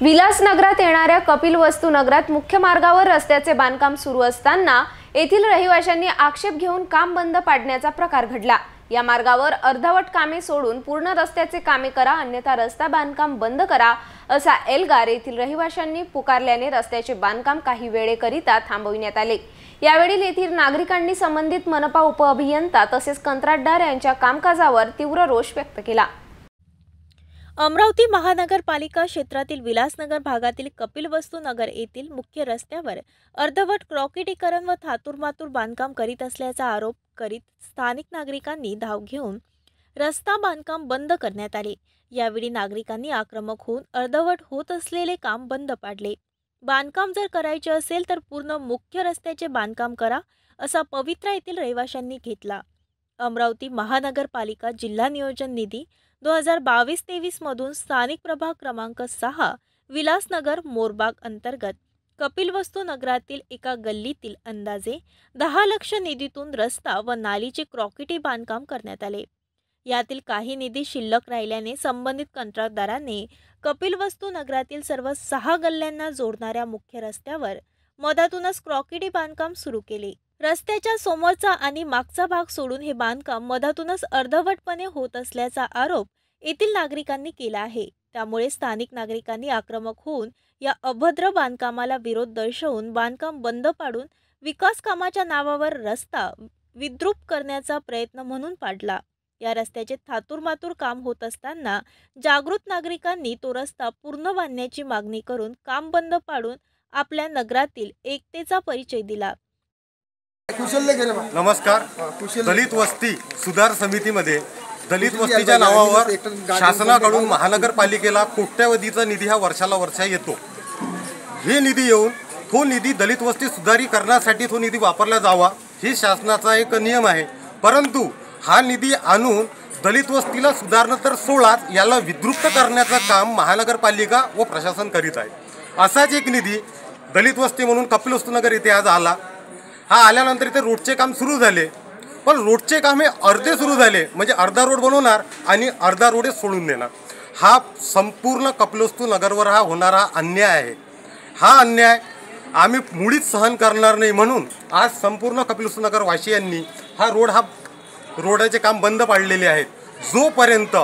विलासनगरात येणाऱ्या कपिलवस्तू नगरात मुख्य मार्गावर रस्त्याचे बांधकाम सुरू असताना येथील रहिवाशांनी आक्षेप घेऊन काम बंद पाडण्याचा प्रकार घडला। या मार्गावर अर्धवट कामे सोडून पूर्ण रस्त्याचे कामे करा, अन्यथा रस्ता बांधकाम बंद करा असा एल्गार येथील रहिवाशांनी पुकारल्याने रस्त्याचे बांधकाम काही वेळेकरिता थांबविण्यात आले। यावेळी येथील नागरिकांनी संबंधित मनपा उपअभियंता तसेच कंत्राटदार यांच्या कामकाजावर तीव्र रोष व्यक्त केला। अमरावती महानगरपालिका क्षेत्रातील विलासनगर भागातील कपिलवस्तू नगर येथील मुख्य रस्त्यावर अर्धवट कॉन्क्रिटीकरण व थातुरमातुर बांधकाम करीत असल्याचा आरोप करीत स्थानिक नागरिकांनी धाव घेऊन रस्ता बांधकाम बंद करण्यात आले। यावेळी नागरिकांनी आक्रमक होऊन अर्धवट होत असलेले काम बंद पाडले। बांधकाम जर करायचे असेल तर पूर्ण मुख्य रस्त्याचे बांधकाम करा असा पवित्रा येथील रहिवाशांनी घेतला। अमरावती महानगरपालिका जिल्हा नियोजन निधी 2022-23 मधून स्थानिक प्रभाग क्रमांक 6 विलासनगर मोरबाग अंतर्गत कपिलवस्तू नगरातील एका गल्लीतील अंदाजे 10 लाख निधीतून रस्ता व नालीचे कॉन्क्रीटी बांधकाम करण्यात आले। यातील काही निधी शिल्लक राहिल्याने संबंधित कंत्राटदाराने कपिलवस्तू नगरातील सर्व 6 गल्ल्यांना जोडणाऱ्या मुख्य रस्त्यावर मधातूनच कॉन्क्रीटी बांधकाम सुरू केले। रस्त्याच्या समोरचा आणि मागचा भाग सोडून हे बांधकाम मधातूनच अर्धवटपणे होत असल्याचा आरोप येथील नागरिकांनी केला आहे। त्यामुळे स्थानिक नागरिकांनी आक्रमक होऊन या अभद्र बांधकामाला विरोध दर्शवून बांधकाम बंद पाडून विकास कामाच्या नावावर रस्ता विद्रूप करण्याचा प्रयत्न म्हणून पाडला। या रस्त्याचे थातुरमातुर काम होत असताना जागृत नागरिकांनी तो रस्ता पूर्ण बांधण्याची मागणी करून काम बंद पाडून आपल्या नगरातील एकतेचा परिचय दिला। नमस्कार। दलित वस्ती सुधार समितीमध्ये दलित वस्तीच्या नावावर शासनाकडून महानगरपालिकेला कोट्यवधीचा निधी हा वर्षाला वर्ष येतो। हे निधी येऊन तो निधी दलित वस्ती सुधारीकरणासाठी तो निधी वापरला जावा ही शासनाचा एक नियम आहे। परंतु हा निधी आणून दलित वस्तीला सुधारणं तर सोडाच, याला विद्रुप करण्याचं काम महानगरपालिका व प्रशासन करीत आहे। असाच एक निधी दलित वस्ती म्हणून कपिलवस्तू नगर इथे आज आला। हा आल्यानंतर इथे रोडचे काम सुरू झाले, पण रोडचे काम हे अर्धे सुरू झाले, म्हणजे अर्धा रोड बनवणार आणि अर्धा रोड सोडून देणार। हा संपूर्ण कपिलवस्तू नगरवर हा होणारा अन्याय आहे। हा अन्याय आम्ही मुळीच सहन करणार नाही, म्हणून आज संपूर्ण कपिलवस्तू नगर वासियांनी हा रोडाचे काम बंद पाडलेले आहेत। जोपर्यंत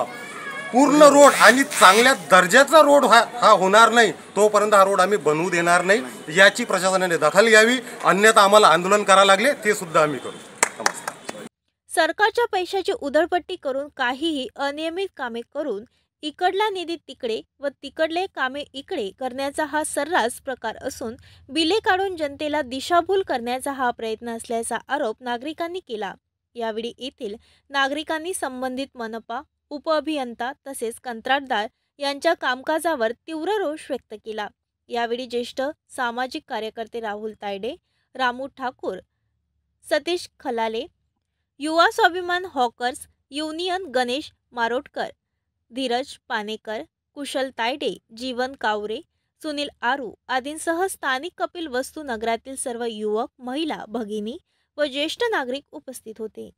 पूर्ण रोड आणि चांगल्या दर्जाचा रोड हा होणार नाही तोपर्यंत हा रोड आम्ही बनवू देणार नाही। याची प्रशासनाने दखल घ्यावी, अन्यथा आम्हाला आंदोलन करावं लागले ते सुद्धा आम्ही करू। नमस्कार। सरकारच्या पैशाची उधळपट्टी करून काहीही अनियमित कामे करून इकडला निधी तिकडे व तिकडले कामे इकडे करण्याचा हा सर्रास प्रकार असून बिले काढून जनतेला दिशाभूल करण्याचा हा प्रयत्न असल्याचा आरोप नागरिकांनी केला। यावेळी येथील नागरिकांनी संबंधित मनपा उपअभियंता तसेच कंत्राटदार यांच्या कामकाजावर तीव्र रोष व्यक्त केला। यावेळी ज्येष्ठ सामाजिक कार्यकर्ते राहुल तायडे, रामू ठाकूर, सतीश खलाले, युवा स्वाभिमान हॉकर्स युनियन गणेश मारोटकर, धीरज पानेकर, कुशल तायडे, जीवन कावरे, सुनील आरू आदींसह स्थानिक कपिलवस्तू नगरातील सर्व युवक, महिला, भगिनी व ज्येष्ठ नागरिक उपस्थित होते।